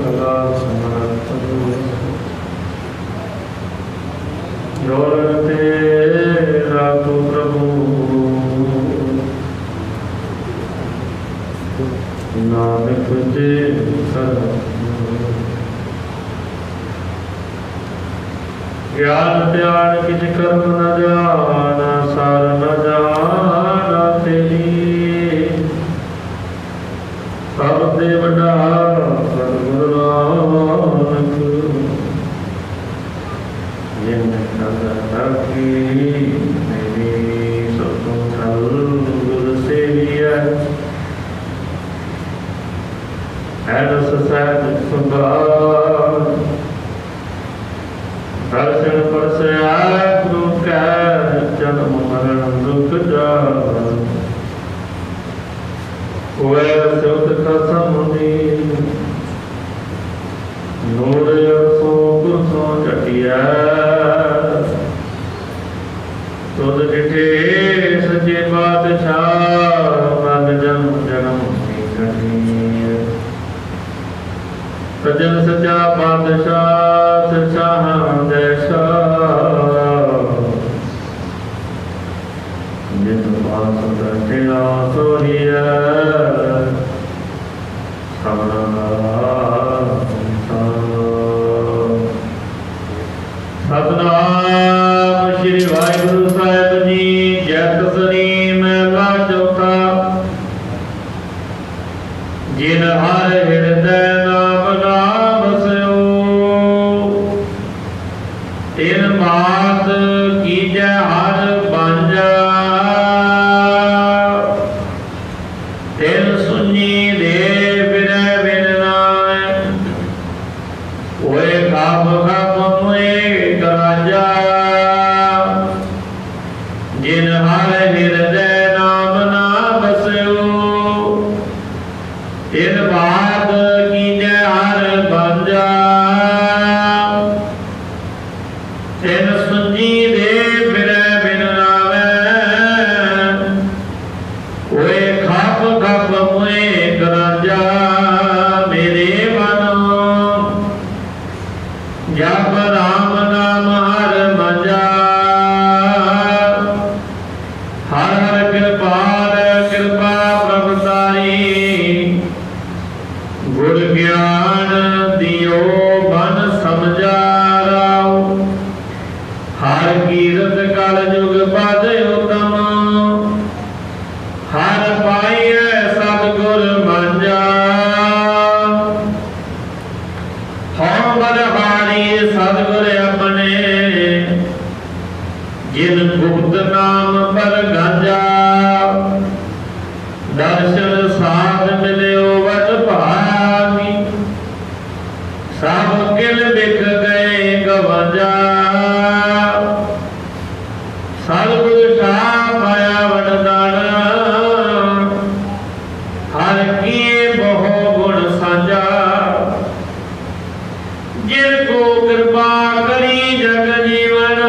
कला समर्थ जोर तेरा तो प्रभु नानक जे ज्ञान त्यान किछ कर्म न जाना सार न जाना तेरी सब दे वड्डा सतगुरु नानक जिन नर की मेरी सतों थल गुर सेविया ऐनस सहज संभाल दर्शन परसया गुरु कै जन्म मरण दुख जान हुए सुत खसम दीन नूर सो गुर सो जटिया तुद डिठे सचे बादशाह मन जन्म जन्म सजन सचा बादशाह शाह जैसा जिन पास दर्शना सोहिया सतनाम श्री वाहिगुरु साहिब जी जैत सरी महला चौथा जिन हर हृदय नाम नाम बसयो तिन मात कीजै हर बांझा तिन सुनी दे बिरै बिन नाय ओए खाप खाप मुए कराजा जिन हर हृदय नाम ना बसयो तिन बात कीजै हर बांझा तिन सुनी दे फिरै बिन नावै ओए खप खप मुए कराजा मेरे मन जप राम नाम हर मजा हर हर कृपाल कृपा प्रभतारी गुर ज्ञान दियो बन समझा राव हर कीरत कल जुग पद उत्तम हर पाइए सतगुर मंजा हम बलहारी सतगुर अपने जिन गुप्त नाम पर गंजा दर्शन साध मिलियो वट भागी सब किल बिख गए गवंजा सतगुरु शाह पाया वरदान हर किए बहु गुण साझा जिनको कृपा करी जग जीवन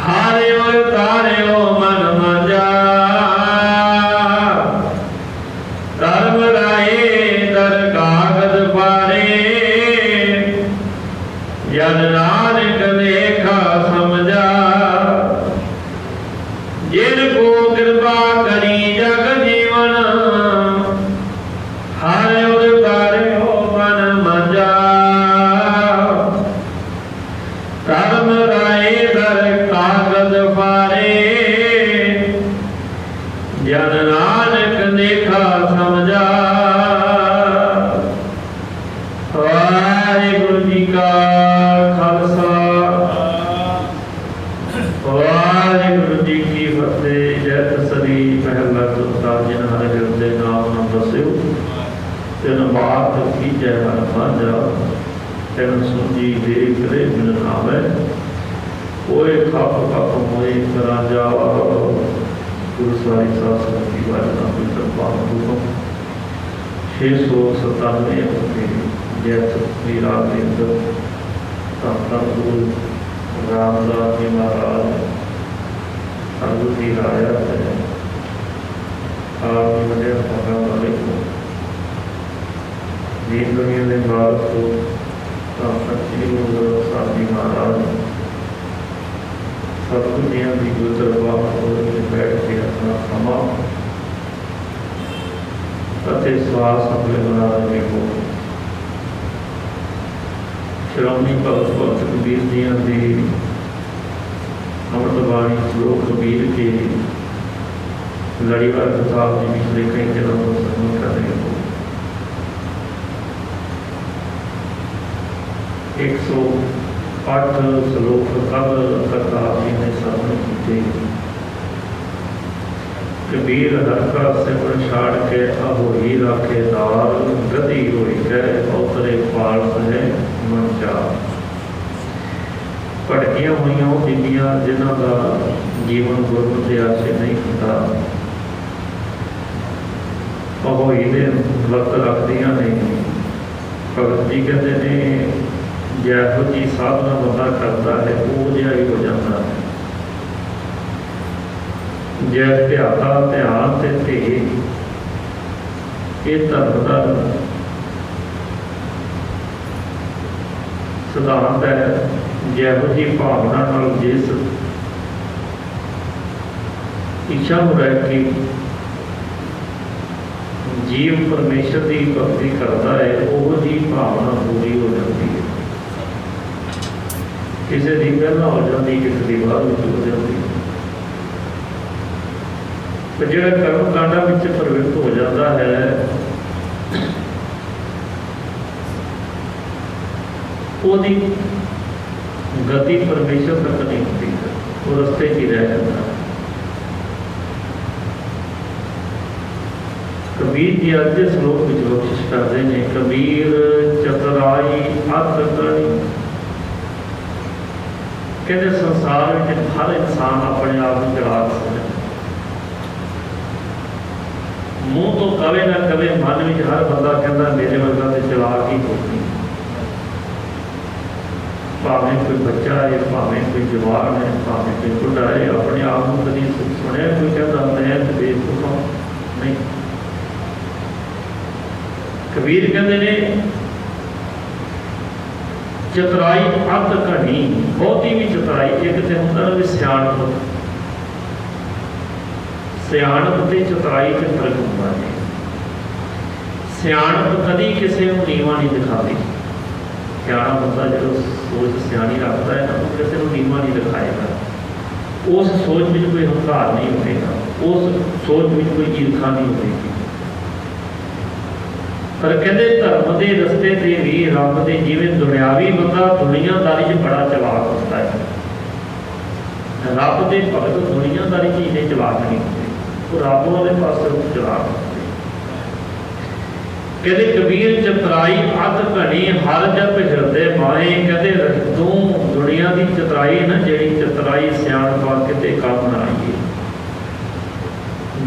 हारे तारे मन मजा धर्म राये दर कागज पारे जन नानक लेखा समझा जिनको कृपा करी जग जीवन हारे तारे मन मजा धर्म राय दर कागज पारे जन नानक देखा समझा वाहिगुरु जी का खालसा वाहिगुरु जी की फतेह जैत सरी महला चौथा जिन हर हृदय नाम न बस्यो तिन बात कीजै हर बांझा तिन सुनी दे करे बिन नावै ओए खप खप मोए कराजा गुरु सारी सासु की वाजना पितर पाप हुकम 697 अपने जैत मीरा केंद्र धन गुरु रामदास जी महाराज सतगुरु जी राया है आप बड़े वाले को दीन दुनिया के मालक को श्री गुरु ग्रंथ साहब जी महाराज सतगुरु जी की जो दरबार बैठ के अपना समा श्वास अपने बना रहे हो। श्रोमणी भगत भगत कबीर जी की अमृत बाणी श्लोक कबीर के लड़ीवार किताब जी पिछले कई दिनों को श्रवण कर रहे हो। 108 श्लोक कल करतार जी ने श्रवण किए। कबीर हरका सिमर छाड़ के अहोई राखे दार गति होई है उतरे पाल है मन चार। भटकियां हुई बीबियां जिन्हों का जीवन गुरु के आशे नहीं होता अहोई ने वक्त रखदियां नहीं। भगत जी कहते हैं जैहो जी साधना बंदा करता है वो जिहा ही हो जाता है। जै ध्याता ध्यान ते थे ये धर्म का सिद्धांत है। जैहो जी भावना नाल जिस इच्छा को रह के जीव परमेश्वर की भक्ति करता है वो जी भावना पूरी हो जाती है। किसी की पहला हो जाती किसी की बाद में हो जाती है। तो जो कर्म कांडा में प्रवृत्त हो जाता है उसकी गति परमेश्वर तक नहीं होती है वो रस्ते ही रह जाता है। कबीर जी अज के श्लोक में बख्शिश करते हैं कबीर चतुराई अत करनी। कहते संसार में हर इंसान अपने आप को चलाक समझ मुँह तो कवे ना कवे मन में हर बंदा कहता मेरे वर्गा तो चलाक ही होगी। भावें कोई बच्चा है भावें कोई जवान है भावें कोई बुढ़ा है अपने आप को कभी सुने कोई कहता मैं तो बेवकूफ हूँ नहीं। कबीर कहते ने चतुराई अत घनी बहुती भी चतुराई एक तो होंगे भी सियाणप सियाणप ते चतुराई से फर्क होता है। सियाणप कभी किसी को नीवा नहीं दिखाती। सियाणा बंदा जो सोच सियाणी रखता है ना वो किसी को नीवा नहीं दिखाएगा। उस सोच में कोई हंकार नहीं होगा उस सोच में कोई ईर्खा नहीं होगी। पर कहते धर्म के रस्ते से भी रब के जिवें दुनियावी बंदा दुनियादारी च बड़ा चलाक होता है। रब के भगत दुनियादारी च इन्ने चलाक नहीं होते वो रब वाले पास चलाक होते। कहते कबीर चतुराई अत घनी हर जप हृदय माए। कहते तू दुनिया की चतुराई ना जी चतुराई सियाणपा किते काम ना आईए।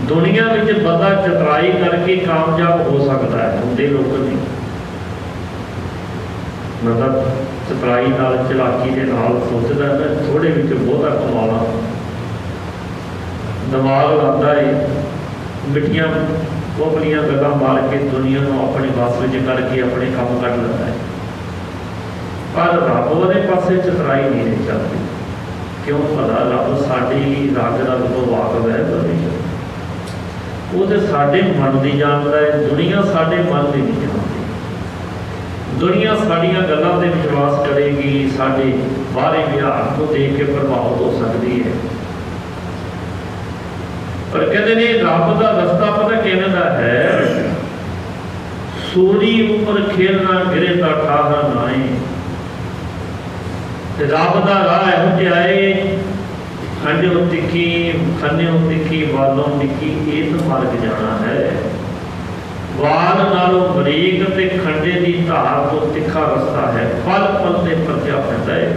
दुनिया में बंदा चतुराई करके कामयाब हो सकता है होंगे लोग नहीं। मतलब चतुराई नाल चलाकी के नाल सोचता है मैं थोड़े में बहुता कमाला दिमाग लाता है मिठिया बोबलियां गल्लां मार के दुनिया को अपने बस में करके अपने काम कर लेता है। पर रब वाले पासे चतुराई नहीं चलती क्यों भला रब साड़ी रंग रंग तो वाकफ है परमेश्वर वो तो साढ़े मन की जानता है। दुनिया साढ़े मन की नहीं जानती। दुनिया साड़ियाँ गल्लां ते विश्वास करेगी साढ़े बाहरी व्यवहार को देख के प्रभावित हो सकती है। पर कहते ने रब का रस्ता पता किवें दा है। सूरी ऊपर खेलना गिरे ता ठाहा नाए। रब का राह इहो जिहा है खंडो तिखी खन्यो तिखी वालों निकी ये तो मार्ग जाना है। वाल नालों बरीक ते खंडे की धार तो तिखा रस्ता है। पल पल से परत्या पैंदा है।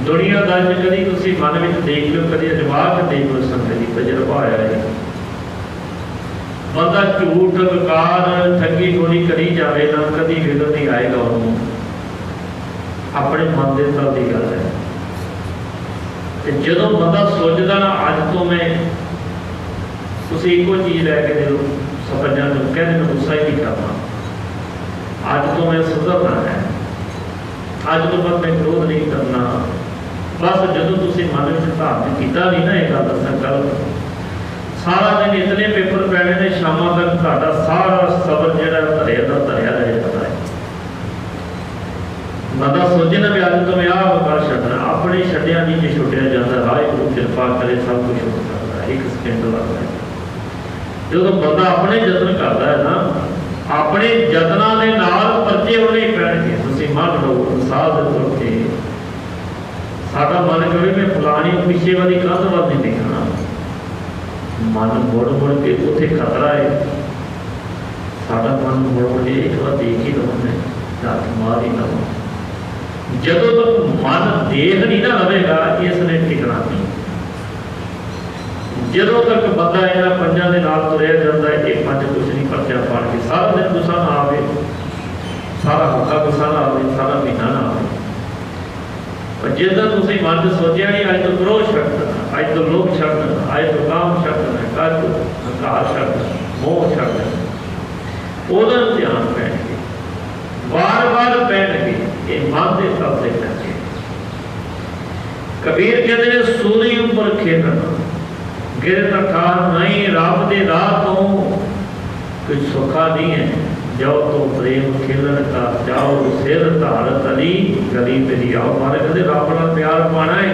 दुनियादारी कभी तुम मन में देख लो कभी अजमाक देख लो संगत जी तजर्बा आया है। बंदा झूठ विकार ठगी गोली करी जाए ना कभी विघन नहीं आएगा उन्होंने अपने मन के तल की गल है। जो बंदा सोचता ना अज तो मैं तुम एको चीज़ लैके दे दो सपंजा जो कहने गुस्सा ही नहीं करना, अज तो मैं सुधरना है, अज तो मैं क्रोध नहीं करना। बस जो तुम मन में धारण किया नहीं ना, एक गल संकल्प, सारा दिन इतने पेपर पैने ने, शाम तक ਤੁਹਾਡਾ सारा सबर जो धरिया का धरिया रह जाता है। बंदा सोचे ना भी अज तो मैं आह कर छड्डना, अपने छड्डिया नहीं जो छुटिया जाता, वाहिगुरू कृपा करे सब कुछ हो सकता है, एक सेकंड लगता है। जो बंदा अपने यत्न करता है ना, अपने यत्नों के नाल परचे उन्हें पैणगे। तुसीं मन लो साध तुर के साडा मन कहे मैं फलानी पिछे वाली कंध वाल नहीं देखना, मन मुड़ मुड़ के उत्थे खतरा है, साडा मन मुड़ मुड़ के एक बार देख ही लवां, हथ मार ही लवां। जदों तक मन देख नहीं ना लवेगा, इसने टिकना नहीं। जदों तक बंदा इन्हां पंजां दे नाल तुरिया जांदा है, एक पंज कुछ नहीं परचा पढ़ के सारा दिन गुस्सा ना आवे, सारा हफ्ता गुस्सा ना आवे, सारा महीना ना आवे, पर जिद्दां तुसीं मन च सोचिया नहीं अज तो क्रोध छड्ड देना, अज तो लोभ छड्ड देना, अज तो काम छड्ड देना, कल तो हंकार छड्ड देना, मोह छड्ड देना, उहदा ध्यान पैणगे, बार बार पैणगे, ये मन के तत्व पैणगे। कबीर कहते हैं सूली उपर खेलना गिर ठार नहीं, रब दे राह तो कुछ सौखा नहीं है, जाओ तो प्रेम खेलन का जाओ, सिर धारत अली गली मेरी आओ। मारे कहते रब नाल प्यार पाना है,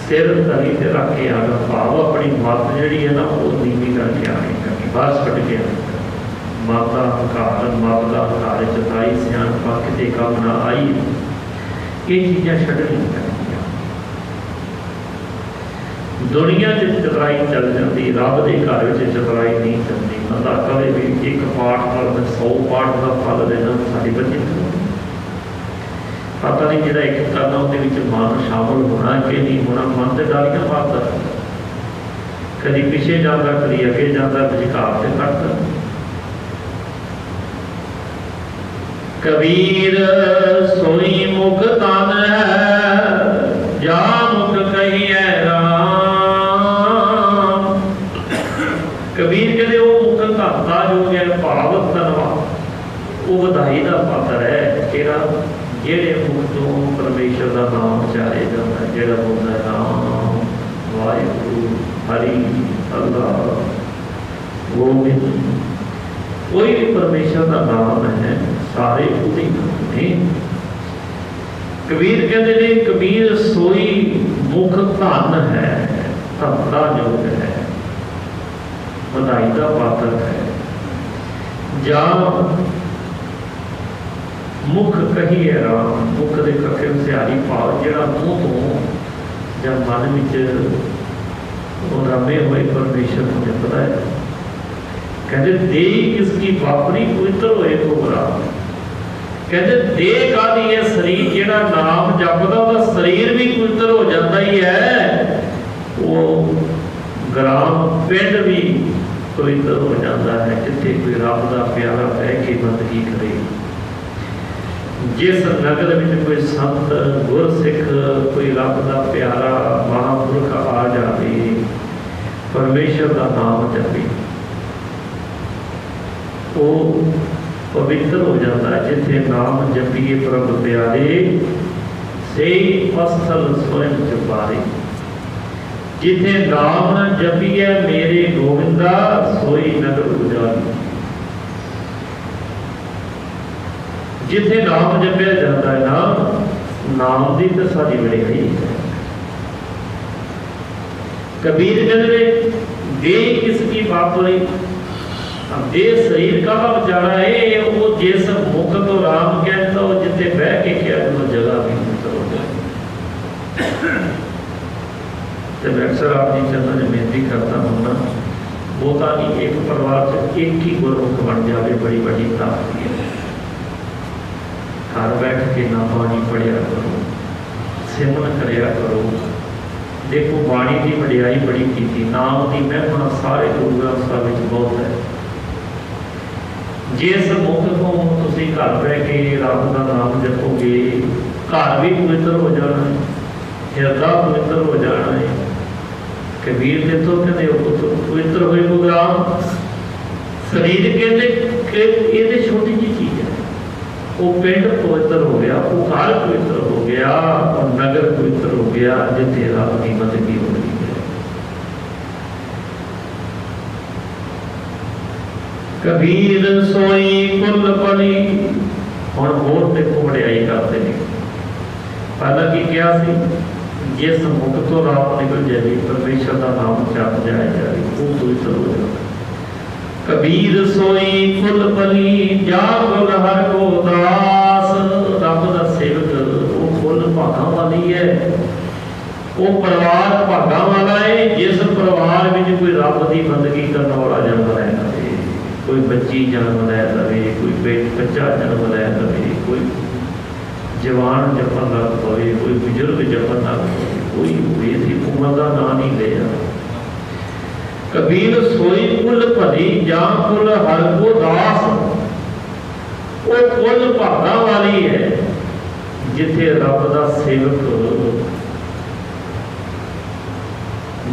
सिर तली से रख के आना, भाव अपनी मत जी है ना वो नीवी करके आनी करनी, बस छड्ड के आनी। माता हंकार मत का हंकार जताई, सियाण पक्ष के काम ना आई, ये चीज़ां छड्डनी चाहिए। दुनिया चतराई चल जाती, रब के घर में चतराई नहीं चलती। बंदा कहे भी एक पाठ पर 100 पाठ का फल देना, सारी बच्चे पता नहीं जो एक करना वो मन शामिल होना कि नहीं होना, मन से डालियां मारता, कभी पिछे जाता, कभी अगे जाता, विचकार से कटता। कबीर सोई मुख तन है, जा मुख कहिए राम। कबीर कहते वो मुख धनता जो है भाव तनवा, वो बधाई का पात्र है तेरा, जेड़े मुख तो परमेश्वर का नाम उचारे जाता है, जेड़ा बोलता है राम वाहिगुरू हरि अल्लाह गोविंद, कोई भी परमेश्वर का नाम है, सारे उसी नाम ने। कबीर कहते हैं कबीर सोई मुख धन है, धनता योग है, बधाई का पात्र है। जा मुख कहिए राम, मुख के कखे सियारी भाव जो मूँह तो जब मन में रमे हुए परमेश्वर मुझे पता है। कहते दे किसकी वापरी पवित्र होए तो बुरा, कहते दे का है शरीर जेड़ा नाम जपदा वह शरीर भी पवित्र हो जाता ही है, वो ग्राम पिंड भी पवित्र हो जाता है, जिथे कोई रब का प्यारा बह के बंदगी करे। जिस नगर में कोई संत गुरसिख कोई रब का प्यारा महापुरख आ जाए, परमेश्वर का नाम जपे, वो पवित्र हो जाता है। जिथे नाम जपिए प्रभु प्यारे, से फसल स्वयं चुपारे। जिथे नाम जपिए मेरे गोविंदा, सोई नगर उजाली। जिथे नाम जपिया जाता है ना, नाम की तो सारी बड़ाई है। कबीर कहते दे किसकी वापरी, दे शरीर का बेचारा है, वो जिस मुख तो राम कहता वो जिथे बह के क्या वो जगह भी हो जाए। तो मैं अक्सर आपकी चरणों में बेनती करता हूँ ना, वो ताकि एक परिवार से एक ही गुरमुख बन जाए, बड़ी बड़ी प्राप्ति है। घर बैठ के ना बाणी पढ़िया करो, सिमरन करिया करो। देखो बाणी की वडियाई बड़ी की, नाम की महिमा सारे गुरु ग्रंथ साहिब में बहुत है। जिस मुख को तुम घर बह के रब का नाम जपोगे, घर भी पवित्र हो जाना है, हृदय पवित्र हो जाना है, कबीर ने तो कहते पवित्र होए प्रोग्राम शरीर कहते ये छोटी जी चीज है। वो पिंड पवित्र हो गया, वो घर पवित्र हो गया और नगर पवित्र हो गया जिथे रब की बंदगी हो रही है। कबीर सोई कुल पली हुण होर देखो वड्याई करते हैं। पहला की क्या सी, जिस मुख तो रात निकल जाए परमेश्वर का नाम जप जाया जाए वो पवित्र हो जाए। कबीर सोई कुल पली जा कुल हर को दास। रब का सेवक वो कुल भागा वाली है, वो परिवार भागा वाला है जिस परिवार में कोई रब की बंदगी करने वाला जन्म लै लवे, कोई बच्ची जन्म लै लवे, कोई बच्चा जन्म लै लवे, कोई जवान जपन लग पवे, कोई बुजुर्ग जपन लग पवे, कोई बेसी उम्र का ना नहीं लिया। कबीर सोई कुल भली जा कुल हर को दास। वो कुल भागा वाली है जिथे रब का सेवक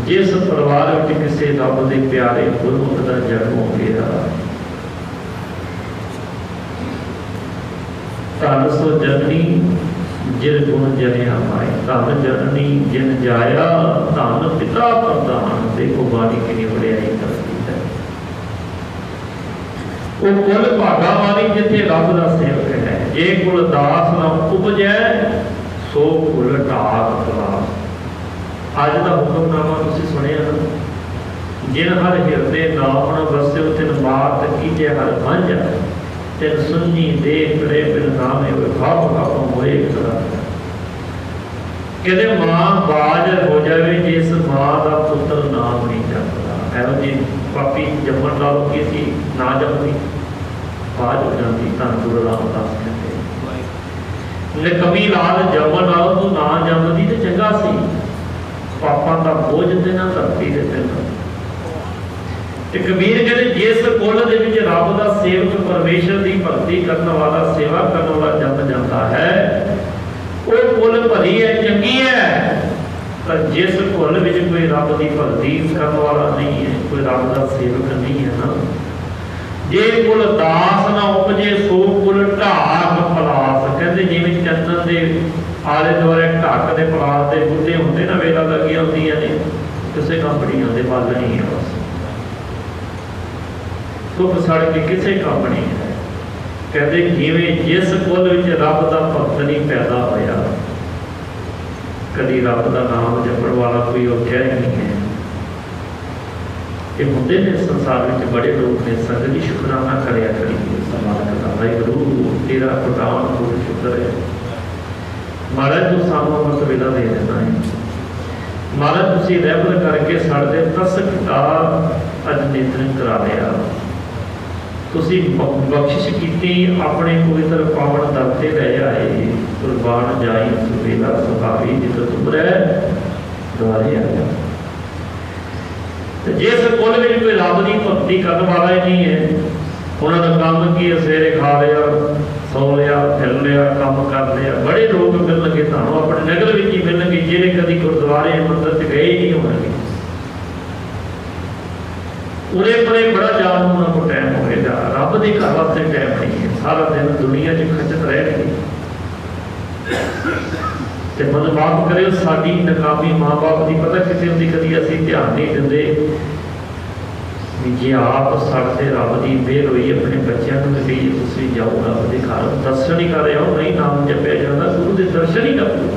जिस परिवार में किसी रब के प्यारे गुरमुख का जन्म हो गया। धन सो जननी जिन गुण जनिया माए, धन जननी जिन जाया धन पिता प्रधान। देखो बाणी की वड्याई करती है। वो कुल भागा वाली जिथे रब का सेवक है। जे कुल दास ना उपजै सो कुल ढाक खलास। अज का हुक्मनामा तुसीं सुनिया ना, जिन हर हिरदे नाम न बस्यो तिन बात कीजे हर मंझ। तिन सुन्नी दे पिड़े बिन नामे खाप खाप मोए करा। कहते मां बाज हो जाए जिस मां का पुत्र नाम नहीं जपदा। एहो जी पापी जमन ला लो किसी ना जपदी बाज हो जाती। धन गुरु रामदास कहते निकमी लाल जमन ला तू ना जपदी तो चंगा सी, पापां का बोझ ते ना धरती ते पैंदा। कबीर कहते जिस कुल दे विच रब दा सेवक परमेश्वर की भगती करने वाला सेवा करने वाला जम जाता है वो कुल भली है, चंगी है। पर जिस कुल विच कोई रब की भगती करने वाला नहीं है, कोई रब का सेवक नहीं है ना, जे कुल दास ना उपजे सो कुल ढाक पलास। कहते जिवें चंदन के आले दुआले ढक के पलास के बूटे होंगे ना, वेला लगिया होंदियां ने किसी कंपनियों के बल नहीं है, बस धुप सड़ के किसी काम नहीं है। कहते जिवें जिस कुल विच रब का भगत नहीं पैदा होया, कभी रब का नाम जपण वाला कोई उठिया ही नहीं है। ये होंदे ने संसार में बड़े लोग ने, संगत जी शुकराना करया करिए मालक दा। वाहिगुरू तेरा प्रधान गुरु शुक्र है महाराज, तू सानू अमृत वेला दे देना है महाराज। तुसीं रहमत करके साडे तस किताब अज नेतन करा लिया, तुसीं बख्शिश की अपने पवित्र पावन दर ते लै आए। कुर्बान जाई सुबेला सुहावी जित तुमरै द्वारे आया। जिस कुल में कोई रब की भक्ति करने वाला ही नहीं है, उन्होंने काम की सवेरे खा लिया, सौ लिया, फिर लिया, काम कर लिया। बड़े लोग मिलणगे तुहानूं अपने नगर में ही मिलणगे जिहड़े कभी गुरुद्वारे मंदिर च गए ही नहीं होणगे। उरे परे बड़ा जान उन्होंने को टाइम होगा, रब के घर वास्ते टाइम नहीं है। सारा दिन दुनिया च खचत रहणगे। तो मन माफ करे साडी नाकामी माँ बाप की पता कितने होंदी, कभी असीं ध्यान नहीं देंदे। जे आप साडे रब की मेहर हुई अपने बच्चों को कहिए तुसीं जाओ रब के घर दर्शन ही कर आओ, नहीं नाम जपया जाता, गुरु के दर्शन ही कर लो।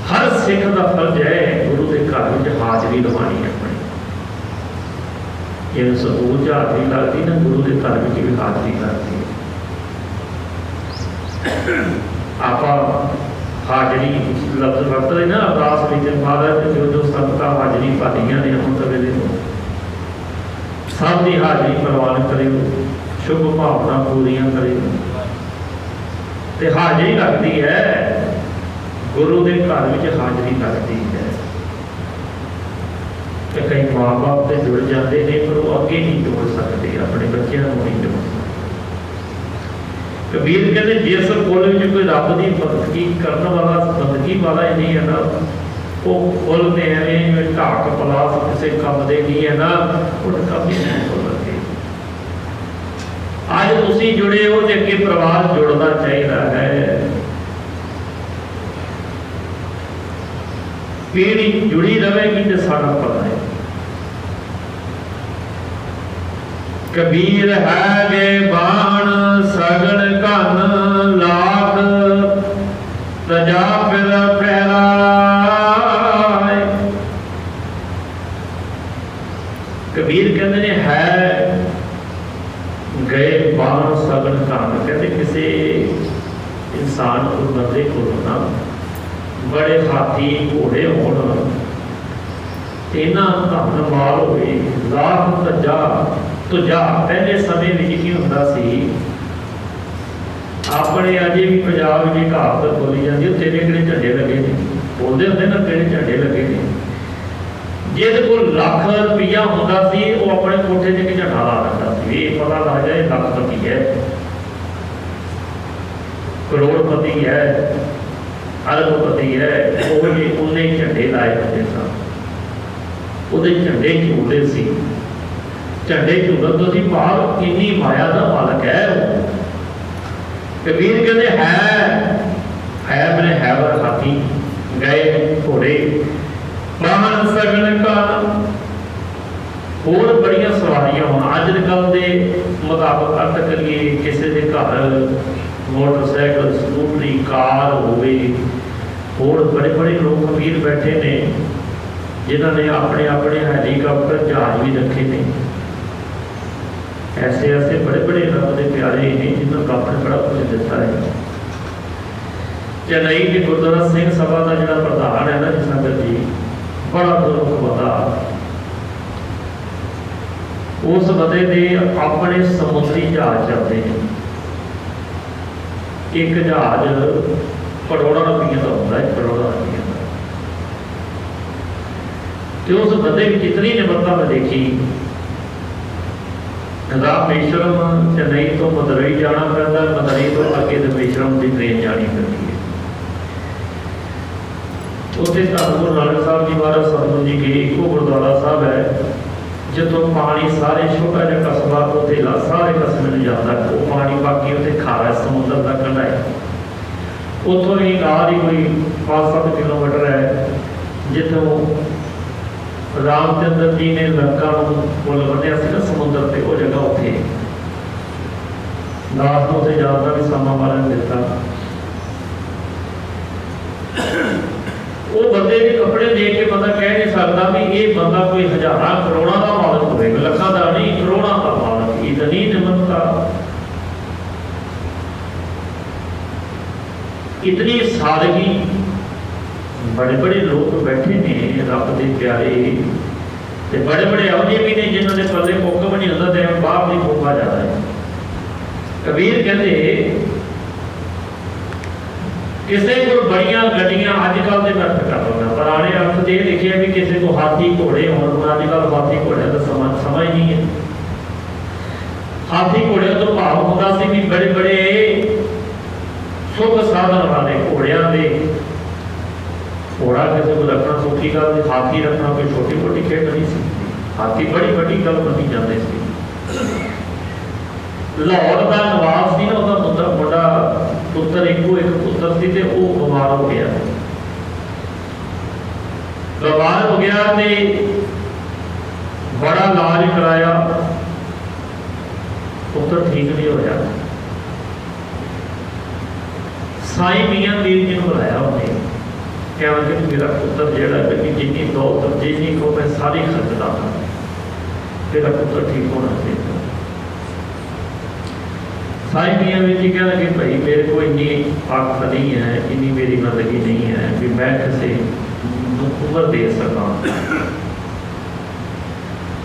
हर सिख का फर्ज है गुरु के घर में हाजरी लवानी अपनी। जिवें सकूल च हाजरी लगती ना, गुरु के घर में भी हाजरी लगती है। आप हाजरी लफ्ज वरतते ना अरदास में, महाराज जो जो संगतां हाजरी भालियां ने अमृत वेले सब की हाजरी प्रवान करियो, शुभ भावना पूरियां करियो। ते हाजरी लगती है गुरु के घर में, हाजरी लगती है। कई माँ बाप से जुड़ जाते हैं पर वो अगे नहीं जोड़ सकते, अपने बच्चों को नहीं जोड़ सकते। कबीर कहते जिस फुल में कोई रब की बंदगी करने वाला बंदगी वाला ही नहीं है ना, वो फुल ने एवं ढाक पलास किसी काम दे नहीं है ना, उनका भी नहीं फुल लगे। आज तुसी जुड़े हो तो अगे परिवार जुड़ना चाहिए है, पीढ़ी जुड़ी रहेगी तो सारा पता है। कबीर है गे बाण सगन घन लाख तजा फिर फैलाए। कबीर कहते ने है गए बाण सगन घन, कहते किसी इंसान को बंदे को ना बड़े हाथी घोड़े होना, इन्हां धन माल होवे, लाख तजा तुझा। पहले समय में की होंदा सी, अपने अजे भी पंजाब में कहावत बोली जाती है, तेरे किहड़े झंडे लगे ने, बोलते होंगे ना किहड़े झंडे लगे ने। जिस को लाख रुपया होंदा सी वो अपने कोठे ते एक झंडा ला दिंदा सी, ये पता लग जाए लखपति है, करोड़पति है, अरबपति है, उन्हें झंडे लाए होंदे सन। ਉਹਦੇ झंडे झूलते सी, झंडे झूलन तो सी भाव इन्नी माया का मालक है। कबीर कहते है मेरे हैवर हाथी गए घोड़े बाण सगन का, होर बड़िया सवारियां होन। अजकल के मुताबिक अर्थ करिए किसी के घर मोटरसाइकिल स्कूटरी कार होवे, होर बड़े बड़े लोग अमीर बैठे ने जिन्होंने अपने अपने हैलीकॉप्टर जहाज भी रखे ने। ऐसे ऐसे बड़े बड़े रब के प्यारे हैं जिन्होंने रब ने बड़ा कुछ दिता है। चेन्नई के गुरुद्वारा सिंह सभा का जो प्रधान है ना जी संगत जी, बड़ा दुख बंदा, उस बंदे के अपने समुद्री जहाज चलते हैं। एक जहाज करोड़ों रुपये का होता है, करोड़ों रुपये का। तो उस बंदे की कितनी निम्रता मैं देखी। रामेश्वरम चेन्नई तो मदुरई जाना पैदा, मदुरई तो अगे रामेश्वरम की ट्रेन जानी पैती है। उत्थे गुरु नानक साहब जी महाराज सतगुरु जी के एको गुरुद्वारा साहब है, जो पानी सारे छोटा जहा कस्बा उत्थे सारे कस्बे में जाता है, वो पानी बाकी उत्थे खारा समुद्र का कंढा है। उतों ही नाल ही कोई 5-7 किलोमीटर है जितों रामचंद्र जी ने लंका पुल बनिया ना समुद्र से, वो जगह उत्थे दास को उत्थे जाता भी समा महाराज ने दिता। वो बंदे के कपड़े देख के बंदा कह नहीं सकता भी ये बंदा कोई हजारां करोड़ों का मालक होगा, लखों का नहीं करोड़ों का मालक। इतनी निम्रता, इतनी सादगी। बड़े बड़े लोग बैठे ने रब के प्यारे, ते बड़े बड़े अवधि भी ने जिन्होंने पल्ले कुक भी नहीं होता, तो बाहर भी कुका जाता है। कबीर कहते किसी को बड़िया गड्डियां अजकल के मैं कर लूँगा, पुराने अर्थ से लिखे भी किसी को हाथी घोड़े होने, अजकल हाथी घोड़े का समझ नहीं है। हाथी घोड़े तो भाव होता सी भी बड़े बड़े सुख साधन वाले घोड़िया के। घोड़ा किसी को रखना सौखी गल, हाथी रखना कोई छोटी मोटी खेड नहीं सी, हाथी बड़ी बड़ी गल मनी जाते थे। लाहौर का नवाब सी ना, उसका मुंडा पुत्र एको एक पुत्र सी, ते वो बीमार हो गया। बीमार हो गया ते बड़ा इलाज कराया, पुत्र ठीक नहीं होया। साई मियां मीर जी को बुलाया उन्हें, कहना कि मेरा पुत्र जोड़ा कि जिनी दौलत जिनी को मैं सारी खर्चदा हाँ, तेरा पुत्र ठीक होना चाहिए। साई मियां मीर जी कहना कि भाई मेरे को इन्नी ताकत नहीं है, इन्नी मेरी मददगी नहीं है कि मैं किसी उम्र दे सका।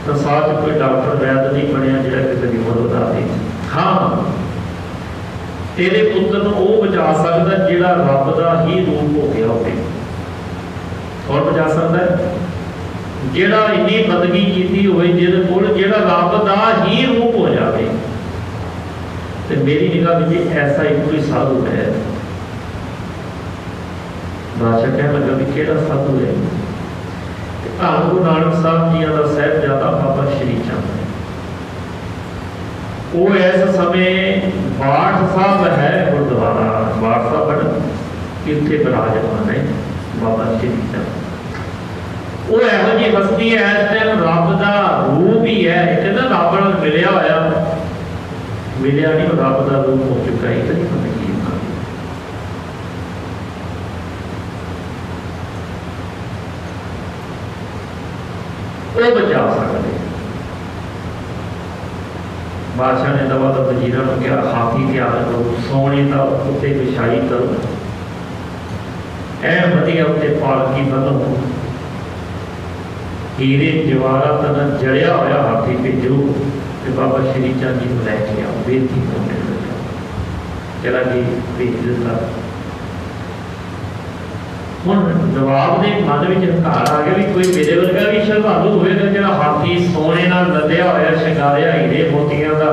तो साथ कोई डॉक्टर वैद नहीं बनया जो किसी की उम्र बता दे। हाँ, तेरे पुत्र को वो बचा सकता जिहड़ा रब का ही रूप हो गया होवे। कौन बचा सकता है? जिहड़ा इन्नी बंदगी की होवे, जिहदे कोल जिहड़ा रब का ही रूप हो जाए। तो मेरी निगाह में ऐसा एक कोई साधु है। बादशाह कहने लगा भी केड़ा साधु है? धन गुरु नानक साहब जी का साहिबजादा बाबा श्री चंद है। वो इस समय बाठ साहब है गुरुद्वारा बाठ साहब इतने विराजमान है बाबा श्री चंद। वो यहो जी हस्ती है इस टाइम रब का रूप ही है। कहना रब नाल मिलिया होया मिलिया नहीं, रब का रूप हो चुका है। इतनी समझ वो बचा सकते। बादशाह ने दवा दब वजीरा को कहा हाथी तैयार करो, सोने का उत्ते बिछाई करो, ऐ वधिया उत्ते पालकी बनो, हीरे जवाहरात नाल जड़िया होया हाथी भेजो ते बाबा श्री चंद जी को लैके आओ। बेनती करने लगा, चला जी भेज दिता। हुण नवाब के मन में हंकार आ गया भी कोई मेरे वर्गा भी श्रद्धालु होएगा जो हाथी सोने नाल लदया होया शिंगारिया हीरे मोतियां दा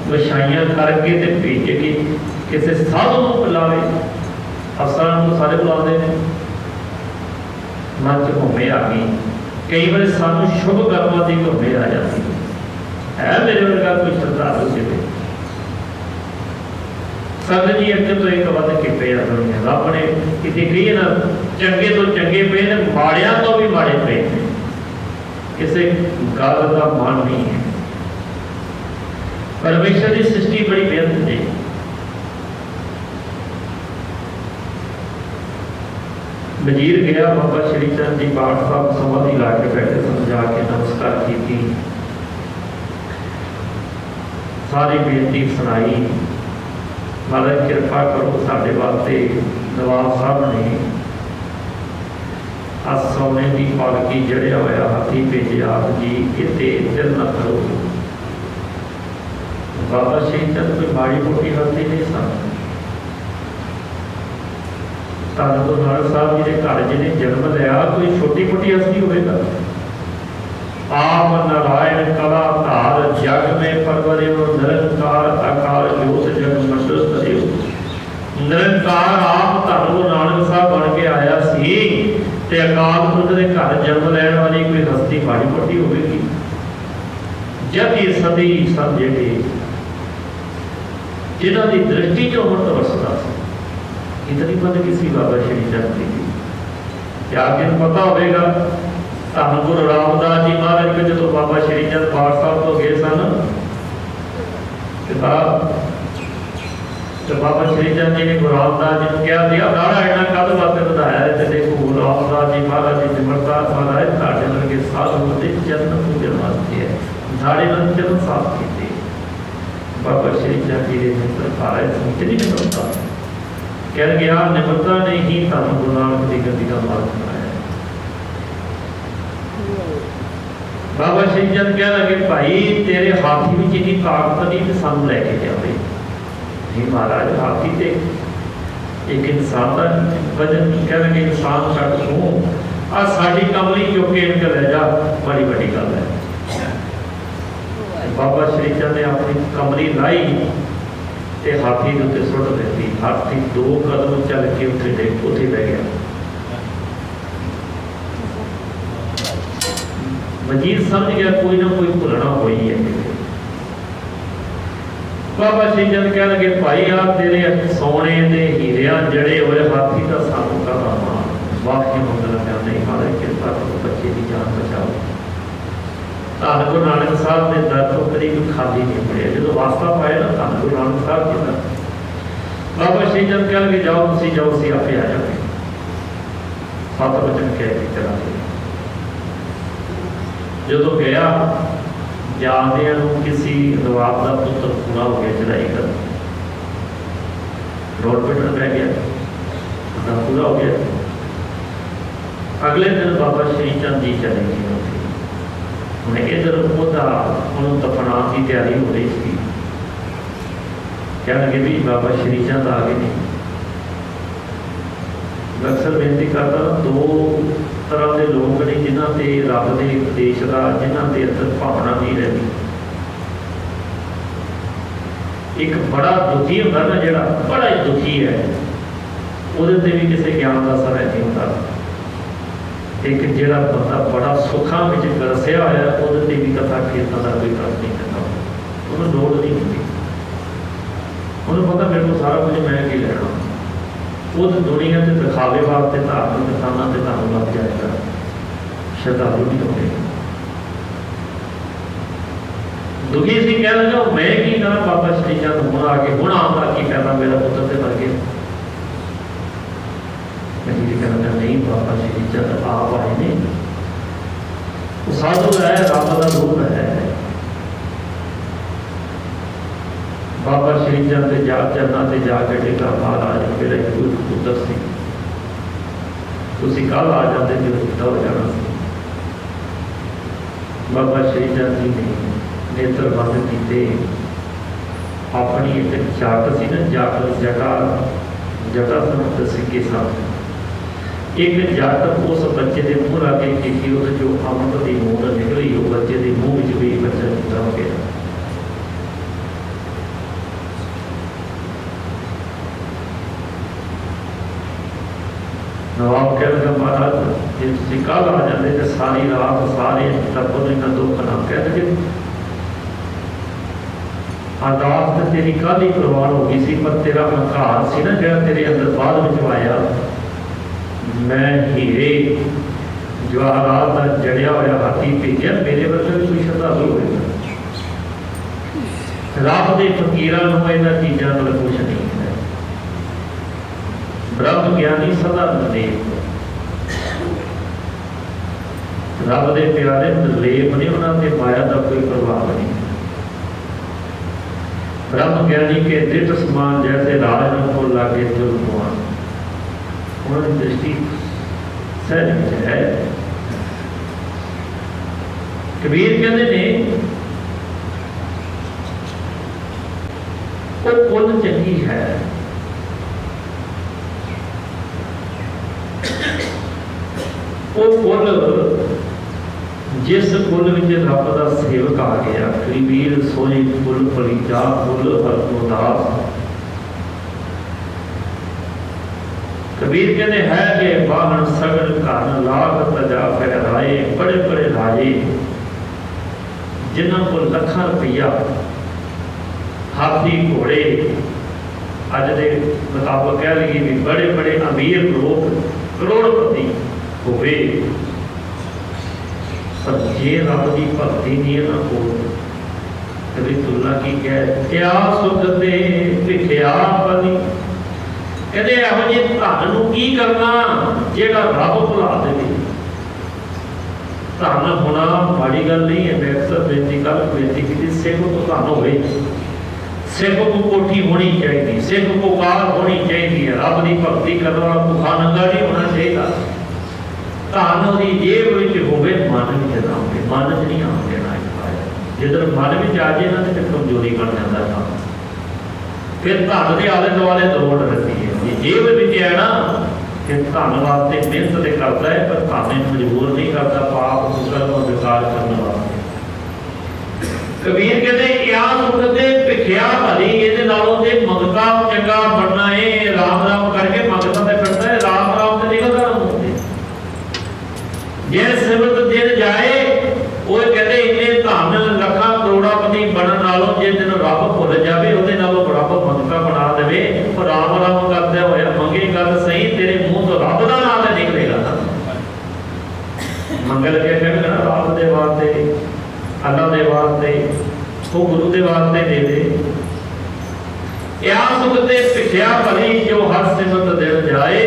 विछाइयां करके ते भेज के किसी साधु नूं बुलावे। अफसरां नूं सारे बुलाते हैं। मन च घुमे आ गई। कई बार सानूं शुभ कर्मां दी घुमे आ जाती है मेरे वर्गा कोई श्रद्धालु जिवे संगत जी अगे तो एक वध के पे रब ने किसी कही ना चंगे तो चंगे पे ने माड़िया तो भी माड़े पे किसी गल का मान नहीं है। परमेश्वर की सृष्टि बड़ी बेहद है। वजीर गया बाबा श्री चंद जी बाठ साहब समाधि ला के बैठे समझा के नमस्कार की, सारी बेनती सुनाई। महाराज कृपा करो साढ़े वास्ते नवाब साहब ने आ सोने की पालकी जड़िया होया हाथी भेजे आप जी इतने दिल न करो। बाबा श्री चंद कोई माड़ी मोटी हस्ती नहीं सन। धन गुरु नानक साहब जी के घर जिन्हें जन्म लिया कोई छोटी मोटी हस्ती होगा? आप नारायण कला धार जग में परवरियो निरंकार अकाल जोत जग मंडल तरियो। निरंकार आप धन गुरु नानक साहब बन के आया सी ते अकाल पुरख के घर जन्म लैण वाली कोई हस्ती माड़ी मोटी होगी? जब ये सदी सब जेडे जिन्हों की दृष्टि चो अमृत वसदा इतनी बद किसी बाबा श्री चंद जी की क्या किन पता होगा? धन गुरु रामदास जी महाराज के जो बाबा श्री चंद बाठ साहब तो गए सन तो बाबा श्री चंद जी ने गुरु रामदास जी को क्या दिया दाड़ा इन्ना कद वास्ते बताया है। देखो गुरु रामदास जी महाराज जी निमरता महाराज साढ़े वर्गे साधु होते चरण पूजन वास्ते है, साढ़े मन चरण साफ किए। बाबा श्री चंद जी ने निमरता इतनी निमरता कह गया निमरता ने ही धन गुरु नानक की गति का मार्ग बनाया। बाबा श्री चंद कह लगे भाई तेरे हाथी में इतनी ताकत नहीं तो सानू लैके जाए। नहीं महाराज हाथी ते एक इंसान का वजन कह लगे इंसान छड़ तू आ साडी कमली चुक के इनके ले जा, बड़ी बड़ी गल है। बाबा श्री चंद ने अपनी कमली लाई ते हाथी के उत्ते सुट दी। हाथी 2 कदम चल के उत्थे बह गया। वजीर समझ गया कोई ना कोई भुलना हो ही है। बाबा श्री चंद कह लगे भाई आ तेरे सोने के हीरिया जड़े हुए हाथी का सानू कदा मान वाकई मंगल लगा नहीं महाराज कृपा करो बच्चे की जान बचाओ। धन गुरु नानक साहब ने दर तो करीब खाली नहीं पड़े जो वास्ता पाया ना धन गुरु नानक साहब जी का। बाबा श्री चंद कह लगे जाओ सी आपे आ जाओगे। 7 वचन कह के चला गया। जो गया जाने किसी नवाब का पुत्र पूरा हो गया चढ़ाई कर रोड पे रह गया पूरा हो गया। अगले दिन बाबा श्री चंद जी चले गए। उन्हें इधर उन्होंने दफना की तैयारी हो रही थी। कह लगे भी बाबा श्री चंद आ गए नहीं। मैं अक्सर बेनती करता 2 तरह के लोग ने जिन्हों से रब के उपदेश का जिन्हों के अंदर भावना नहीं रहती। एक बड़ा दुखी होता ना, जोड़ा बड़ा ही दुखी है, वो भी किसी ज्ञान का असर नहीं होता। एक जोड़ा बंदा बड़ा सुखा में रसिया होया, वो भी कथा कीर्तन का कोई फर्क नहीं करता, उन्होंने लोड़ नहीं होती, उन्होंने पता मेरे को सारा कुछ मैं की लेना। वो तो दुनिया के दिखावे वास्ते धार्मिक स्थानों से तुम लग जाएगा, श्रद्धालु नहीं होंगे। दुखी सी कह लगा मैं की करा, बाबा श्री चंद हूँ आके हूँ आऊँगा की कहना, मेरा पुत्र से मर गया। कहना नहीं, बाबा श्री चंद आप आए ने, साधु है, रब का रूप है। बाबा श्री चंद जा चरना से जाके टेका, महाराज मेरा एक पुत्र सी, तुसी कल आ जाते जो बुढ़ा हो जाना सी। बाबा श्री चंद जी ने नेत्र बंद किए, अपनी एक जट सी ना, जट जटा जटा समझ सिक्के साथ एक जट उस बच्चे के मूँह लाके की, जो अमृत की मूँह निकली, वो बच्चे के मूँह में भी बच्चा जिंदा हो गया। नवाब कह लगा महाराज जे तुम कल आ जाते तो सारी रात सारे टब्बर ने इन्ना दुख ना कह दे। अरदास तो तेरी कल ही प्रवान हो गई सी, पर तेरा हंकार सी ना जो तेरे अंदर बाद में आया, मैं हीरे जवाहरात का जड़िया हुआ हाथी भेजा, मेरे वर्गे भी कोई श्रद्धालु होगा। रब के फकीरां नूं इन्हां चीज़ां नाल कुछ नहीं है। ब्रह्म ज्ञानी सदा निर्लेप, रब के प्यारे निर्लेप नहीं, उन्होंने माया का कोई प्रभाव नहीं। ब्रह्म ज्ञानी के दृढ़ समान जैसे राज को लागे जुल्म, उन्होंने दृष्टि सहज है। कबीर कहते ने वो कुल चंगी है, वो कुल जिस कुल में रब का सेवक आ गया, कबीर सोई कुल फरीदा कुल हरगोदास। कबीर कहते है कि वाहन सगल कान लाख तजा फहराए, बड़े बड़े राजे जिन्हों को लखा रुपया, हाथी घोड़े, अज के मुताबिक कह लीए भी बड़े बड़े अमीर लोग करोड़पति हुए, पर जे रब की भक्ति नहीं है ना को कभी तुलना की कह क्या सुख दे भिखिया बनी। कहते यहो जी धन की करना जेड़ा रब भुला दे। धन होना माड़ी गल नहीं है, मैं अक्सर बेनती कल बेनती की सिख को धन होवे, सिख को कोठी होनी चाहिए, सिख को कार होनी चाहिए, रब की भक्ति करने वाला भुखा नंगा नहीं होना चाहिए। धन उसकी जेब में होवे, मन में ना हो, मन च नहीं आने देना। जिधर मन में आ जाए ना तो कमजोरी बन जाता है, फिर धन के आले दुआले दौड़ रहती है। जेब में है ना फिर धन वास्ते मेहनत तो करता है, पर धन मजबूर नहीं करता पाप कुकर्म और विकार करने वास्ते। कबीर कहते क्या सुख दे भिखिया भली, ये मंगता चंगा बनना है, राम राम करके मंगता तो करता है, राम राम तो निकलता ना। जे सिमरत दिन जाए वो कहते इन्ने धन लखा करोड़ापति बनने नालों जे तेन रब भुल जाए वो रब मंगता बना दे, और राम राम करते हुए मंगेगा तो सही, तेरे मुंह तो रब का नाम तो निकलेगा ना। मंगल के कहते ना रब के वास्ते, अल्लाह के वास्ते, वो गुरु के वास्ते दे दे। या सुख ते भिखिया भली जो हर सिमत दिन जाए।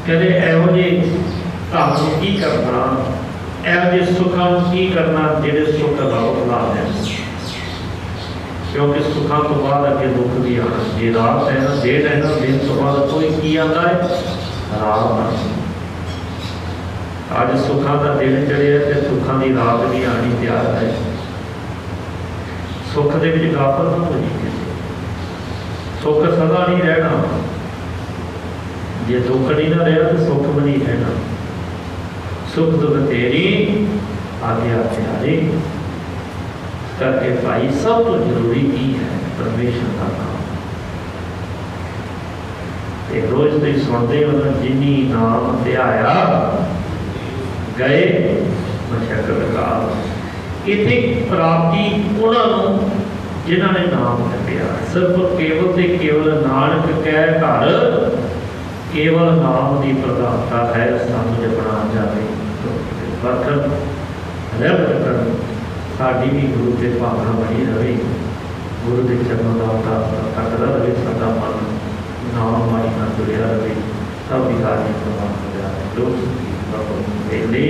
कहते एहो जी धन की करना, एहो जी सुखा की करना जेडे सुख रब भुला दें, क्योंकि सुखा तो बाद अगे दुख भी आना। जे रात है ना दिन है ना, दिन तो बाद कोई की आता है रात। अज सुखा का दिन चढ़िया तो सुखा की रात भी आनी तैयार है। सुख के गाफल ना हो जी, सुख सदा नहीं रहना, जे दुख नहीं ना रहा तो सुख भी नहीं रहना। सुख दुख तेरी आगे आते आ करके भाई सब तो जरूरी की है परमेश्वर का नाम। रोज तुम सुनते हो ना, जिनी नाम ध्याया गए मशक्कत काल। इतनी प्राप्ति उन्होंने जिन्होंने नाम जपिया, सिर्फ केवल ते केवल नानक कह घर केवल नाम की प्रधानता है। सानू जपना जाए वरतन रहमत कर साड़ी भी गुरु के भावना बनी रहे, गुरु के चरणों का तकदा रहे, साडा मन नाम माई ना जुड़िया रहे, सब विकास प्रवान हो जाए। लोग वेले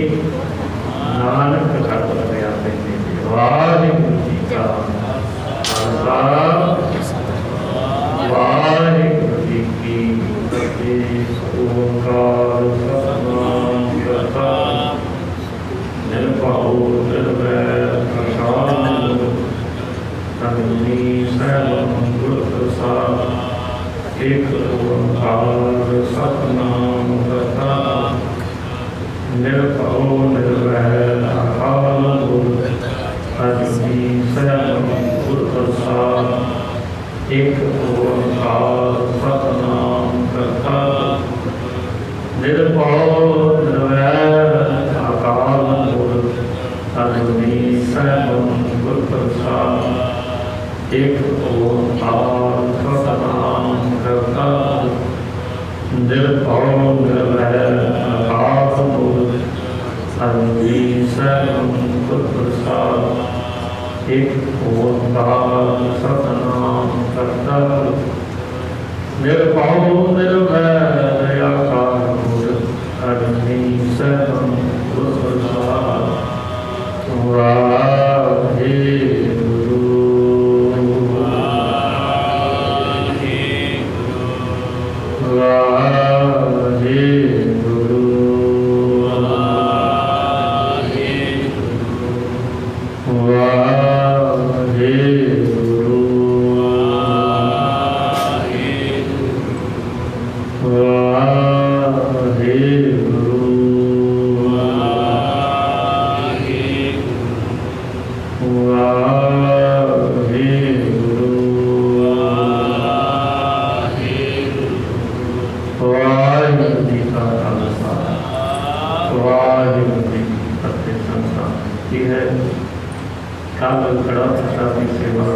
नानक घर लग्या पैंदे। वाहिगुरू जी का खालसा, वाहिगुरू जी की फतेह। ओंकार सतनाम करता निर्भउ निर्वैर अकाल अग्नि सैभम गुर प्रसाद। एक ओंकार सतनाम करता निर्भउ निर्वैर अकाल अग्नि सैभम गुर प्रसाद। एक ओंकार सतनाम करता निर्भउ निर्वैर अकाल अग्नि सैभम गुर प्रसाद। एक ओंकार सतनाम करता निर्भउ निर्वैर अकाल अग्नि सैभम गुर प्रसाद। एक ओंकार सतनाम करता निर्भउ निर्वैर अकाल अग्नि सैभम गुर प्रसाद। वाहिगुरू वाहिगुरू वाहिगुरू वाहिगुरू वाहिगुरू जी का खालसा, वाहिगुरू जी की फतेह। संस्था की है कल खड़ा प्रसादी सेवा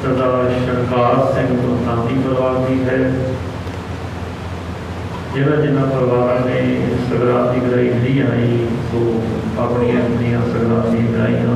सरदार शंकार सिंह मुल्तानी परिवार की है। जिन्होंने परिवार ने सगरात की गराई नहीं आई, तो अपनी अपनी सगरात की गराइयाँ